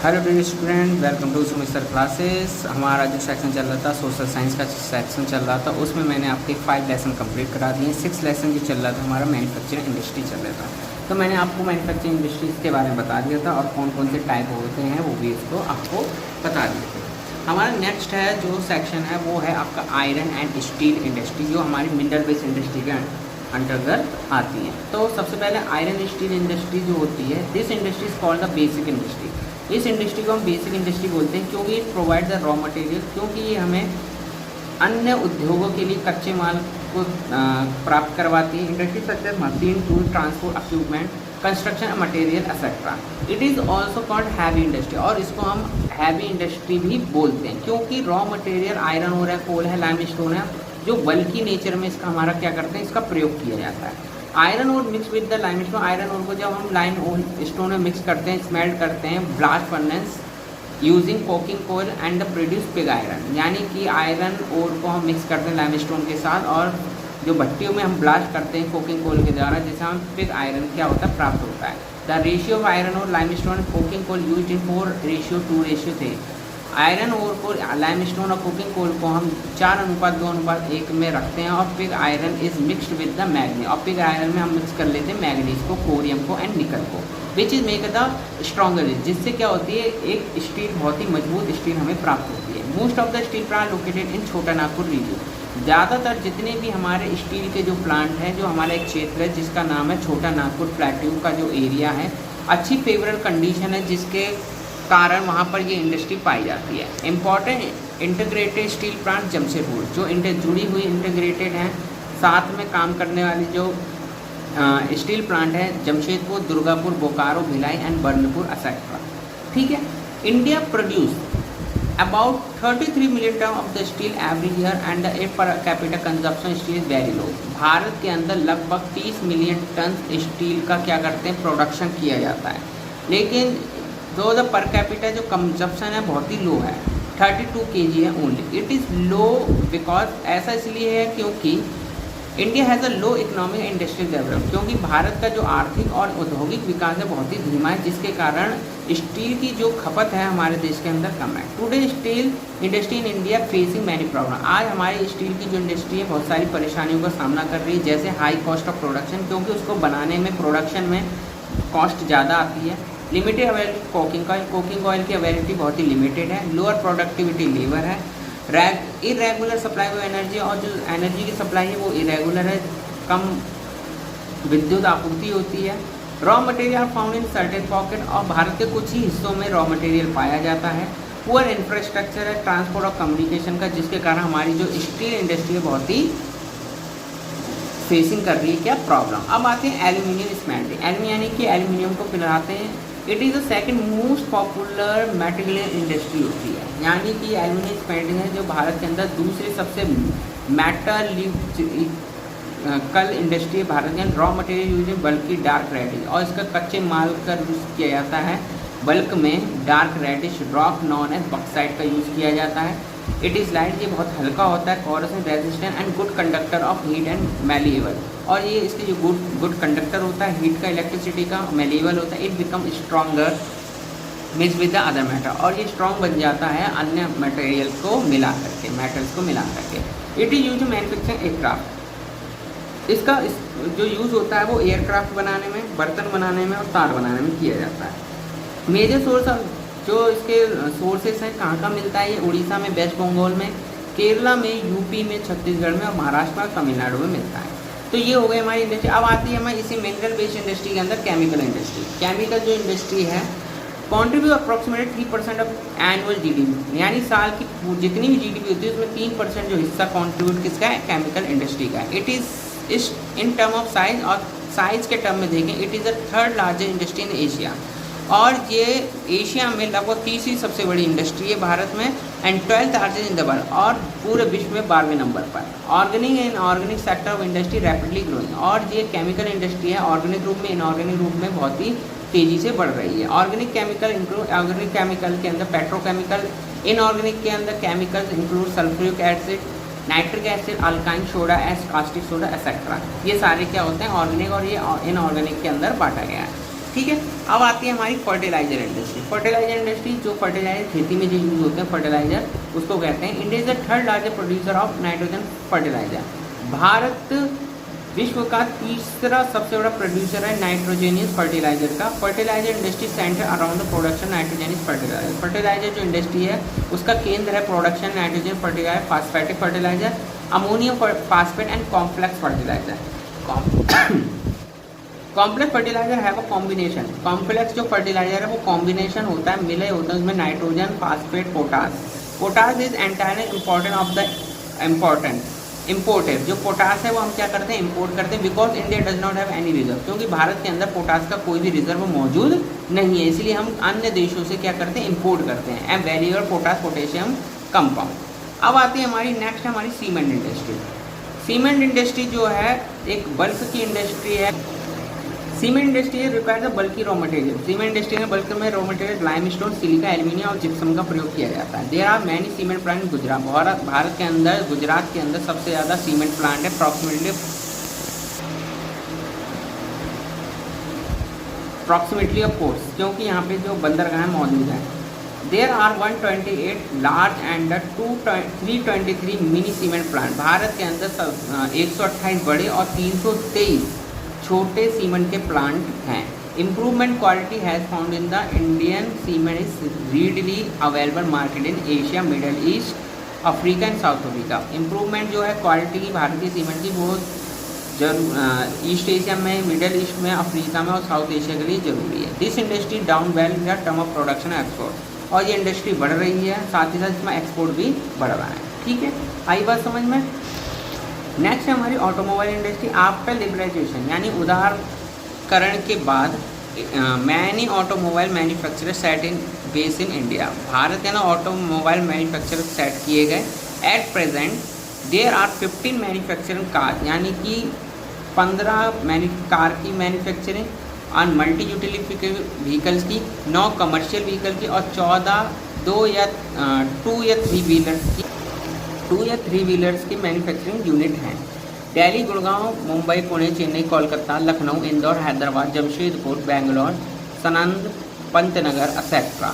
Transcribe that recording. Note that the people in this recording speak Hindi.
Hello dear student, welcome to semester classes. हमारा जो सेक्शन चल रहा था सोशल साइंस का सेक्शन चल रहा था, उसमें मैंने आपके 5 लेसन कंप्लीट करा दिए। 6 लेसन जो चल रहा था हमारा मैन्युफैक्चरिंग इंडस्ट्री चल रहा था। तो मैंने आपको मैन्युफैक्चरिंग इंडस्ट्रीज़ के बारे में बता दिया था और कौन कौन से टाइप होते हैं वो भी इसको आपको बता दिए थे। हमारा नेक्स्ट है जो सेक्शन है वो है आपका आयरन एंड स्टील इंडस्ट्री, जो हमारी मिनरल बेस्ड इंडस्ट्री के अंतर्गत आती हैं। तो सबसे पहले आयरन स्टील इंडस्ट्री जो होती है, this industry is called the basic industry. इस इंडस्ट्री को हम बेसिक इंडस्ट्री बोलते हैं क्योंकि it provide the raw material, क्योंकि ये हमें अन्य उद्योगों के लिए कच्चे माल को प्राप्त करवाती है। Industry such as machine, tool, transport equipment, construction material etcetera. It is also called heavy industry, और इसको हम हैवी इंडस्ट्री भी बोलते हैं क्योंकि रॉ मटेरियल आयरन हो रहा है, कोल है, लाइमस्टोन है, जो बल्कि नेचर में इसका हमारा क्या करते हैं, इसका प्रयोग किया जाता है। आयरन और mix with the limestone, iron और को जब हम लाइम और स्टोन में मिक्स करते हैं, स्मेल्ट करते हैं, blast furnace using coking coal and the produce pig iron, यानी कि आयरन और को हम मिक्स करते हैं लाइमस्टोन के साथ और जो भट्टियों में हम ब्लास्ट करते हैं कोकिंग कोयल के द्वारा, जिससे हम पिग आयरन क्या होता है, प्राप्त होता है। द रेशियो ऑफ आयरन और limestone coking coal use in 4:2 iron और को लाइमस्टोन और कोकिंग कोल को हम 4:2:1 में रखते हैं और pig iron is mixed with the manganese, और पिग आयरन में हम मिक्स कर लेते हैं मैग्नीज को, कोरियम को एंड निकल को, which is make the stronger, जिससे क्या होती है, एक स्टील बहुत ही मजबूत स्टील हमें प्राप्त होती है। Most of the steel plant located in छोटा नागपुर रीजन, ज़्यादातर जितने भी हमारे स्टील के जो प्लांट हैं, जो हमारा एक क्षेत्र है जिसका नाम है छोटा नागपुर प्लेट्यू का जो एरिया है, अच्छी फेवरेबल कंडीशन है जिसके कारण वहाँ पर ये इंडस्ट्री पाई जाती है। Important integrated steel plant Jamshedpur, जो जुड़ी हुई इंटीग्रेटेड हैं, साथ में काम करने वाली जो स्टील प्लांट है जमशेदपुर, दुर्गापुर, बोकारो, भिलाई एंड बर्नपुर एक्सेट्रा। ठीक है। India produce about 33 million ton of the steel every year and the per capita consumption steel is very low. Bharat के अंदर लगभग 30 मिलियन टन स्टील का क्या करते हैं, प्रोडक्शन किया जाता है, लेकिन दो द पर कैपिटा जो कंजप्शन है बहुत ही लो है, 32 kg है only. It is low because, ऐसा इसलिए है क्योंकि India has a low economic industrial development, क्योंकि भारत का जो आर्थिक और औद्योगिक विकास है बहुत ही धीमा है, जिसके कारण स्टील की जो खपत है हमारे देश के अंदर कम है। Today steel industry in India facing many problem, आज हमारी स्टील की जो इंडस्ट्री है बहुत सारी परेशानियों का सामना कर रही है, जैसे हाई कॉस्ट ऑफ प्रोडक्शन, क्योंकि उसको बनाने में, प्रोडक्शन में कॉस्ट ज़्यादा आती है। लिमिटेड अवेलेबिलिटी कोकिंग ऑयल की अवेलेबिलिटी बहुत ही लिमिटेड है। लोअर प्रोडक्टिविटी लेबर है। इरेगुलर सप्लाई ऑफ एनर्जी, और जो एनर्जी की सप्लाई है वो इरेगुलर है, कम विद्युत आपूर्ति होती है। Raw material found in certain pocket, और भारत के कुछ ही हिस्सों में रॉ मटेरियल पाया जाता है। पुअर इंफ्रास्ट्रक्चर है ट्रांसपोर्ट और कम्युनिकेशन का, जिसके कारण हमारी जो स्टील इंडस्ट्री है बहुत ही फेसिंग कर रही है क्या, प्रॉब्लम। अब आते हैं एल्यूमिनियम स्मेल्टिंग, यानी कि एल्यूमिनियम को पिघलाते हैं। It is the second most popular material industry होती है, यानी कि एल्यूमिनियम स्मेल्टिंग है जो भारत के अंदर दूसरी सबसे कल इंडस्ट्री है भारत के। रॉ मटेरियल यूज है बल्कि डार्क रेडिश, और इसका कच्चे माल का यूज़ किया जाता है बल्क में dark reddish rock known as bauxite का यूज़ किया जाता है। इट इज़ लाइट, ये बहुत हल्का होता है, corrosion resistant and good conductor of heat and malleable, और ये इसके जो गुड कंडक्टर होता है हीट का, इलेक्ट्रिसिटी का, मैलिएबल होता है। It become stronger mix with the other metal, और ये स्ट्रॉन्ग बन जाता है अन्य मटेरियल को मिला करके, मेटल्स को मिला करके। It is use to manufacturing aircraft, इसका जो यूज़ होता है वो एयरक्राफ्ट बनाने में, बर्तन बनाने में और तार बनाने में किया जाता है। मेजर सोर्स जो इसके सोर्सेस हैं कहाँ का मिलता है, ये उड़ीसा में, वेस्ट बंगाल में, केरला में, यूपी में, छत्तीसगढ़ में और महाराष्ट्र और तमिलनाडु में मिलता है। तो ये हो गई हमारी इंडस्ट्री। अब आती है हमारी इसी मिनरल बेस्ड इंडस्ट्री के अंदर केमिकल इंडस्ट्री। केमिकल जो इंडस्ट्री है contribute approximate 3% of annual GDP, यानी साल की जितनी भी जीडीपी होती है उसमें 3% जो हिस्सा कॉन्ट्रीब्यूट किसका है, केमिकल इंडस्ट्री का है। It is in term of size, और साइज के टर्म में देखें it is the third largest industry in Asia, और ये एशिया में लगभग तीसरी सबसे बड़ी इंडस्ट्री है भारत में, and 12th largest in the world, और पूरे विश्व में 12वें नंबर पर। Organic and organic sector of industry rapidly growing, और ये केमिकल इंडस्ट्री है ऑर्गेनिक रूप में, इनऑर्गेनिक रूप में बहुत ही तेज़ी से बढ़ रही है। Organic chemical include, organic chemical के अंदर पेट्रोकेमिकल, इनऑर्गेनिक के अंदर chemicals include sulphuric acid, nitric acid, alkyne soda, caustic soda etcetera. ये सारे क्या होते हैं, ऑर्गेनिक, और ये इनऑर्गेनिक के अंदर बांटा गया है। ठीक है। अब आती है हमारी फर्टिलाइजर इंडस्ट्री। फर्टिलाइजर इंडस्ट्री, जो फर्टिलाइजर खेती में जो यूज़ होते हैं फर्टिलाइजर, उसको कहते हैं। India is the third largest producer of nitrogen fertiliser. Bharat विश्व का तीसरा सबसे बड़ा प्रोड्यूसर है नाइट्रोजनियस फर्टिलाइजर का। Fertiliser industry centre around the production nitrogenous fertiliser. Fertiliser जो इंडस्ट्री है उसका केंद्र है production nitrogen fertiliser, phosphatic fertiliser, ammonium phosphate and complex fertiliser. Complex fertiliser है वो कॉम्बिनेशन। कॉम्प्लेक्स जो फर्टिलाइजर है वो कॉम्बिनेशन होता है, मिले होते हैं उसमें nitrogen, phosphate, potash. Potash is entirely important of the imported. जो पोटास है वो हम क्या करते हैं, इंपोर्ट करते हैं, because India does not have any reserve, क्योंकि भारत के अंदर पोटास का कोई भी रिजर्व मौजूद नहीं है, इसलिए हम अन्य देशों से क्या करते हैं, इंपोर्ट करते हैं and valuable potash potassium compound. अब आती है हमारी नेक्स्ट हमारी सीमेंट इंडस्ट्री। सीमेंट इंडस्ट्री जो है एक बल्क की इंडस्ट्री है। Cement industry require the bulky raw material. Cement industry में बल्क में raw material limestone, silica, aluminium और जिप्सम का प्रयोग किया जाता है। There are many cement plant in Gujarat. Bharat के अंदर गुजरात के अंदर सबसे ज़्यादा सीमेंट प्लांट है, अप्रॉक्सीमेटली ऑफ कोर्स, क्योंकि यहाँ पे जो बंदरगाह मौजूद हैं। There are 128 large and 323 mini cement plant. Bharat के अंदर 128 बड़े और 323 छोटे सीमेंट के प्लांट हैं। Improvement quality has found in the Indian cement is readily available market in Asia, middle east, Africa and south Africa. Improvement जो है क्वालिटी की भारतीय सीमेंट की वो ईस्ट एशिया में, मिडल ईस्ट में, अफ्रीका में और साउथ एशिया के लिए ज़रूरी है। This industry down well in the term of production export. और ये इंडस्ट्री बढ़ रही है, साथ ही साथ इसमें एक्सपोर्ट भी बढ़ रहा है। ठीक है, आई बात समझ में। नेक्स्ट है हमारी ऑटोमोबाइल इंडस्ट्री। आफ्टर लिबरलाइजेशन यानी उदारीकरण के बाद many automobile manufacturer set in base in India. Bharat के ना ऑटोमोबाइल मैन्युफैक्चरर सेट किए गए। At present there are 15 manufacturing car, यानी कि 15 कार की manufacturing on multi utility vehicles की, 9 कमर्शियल व्हीकल की और 14 2 या 3 व्हीलर्स की मैन्युफैक्चरिंग यूनिट हैं। दिल्ली, गुड़गांव, मुंबई, पुणे, चेन्नई, कोलकाता, लखनऊ, इंदौर, हैदराबाद, जमशेदपुर, बेंगलोर, सनंद, पंतनगर एक्सेट्रा।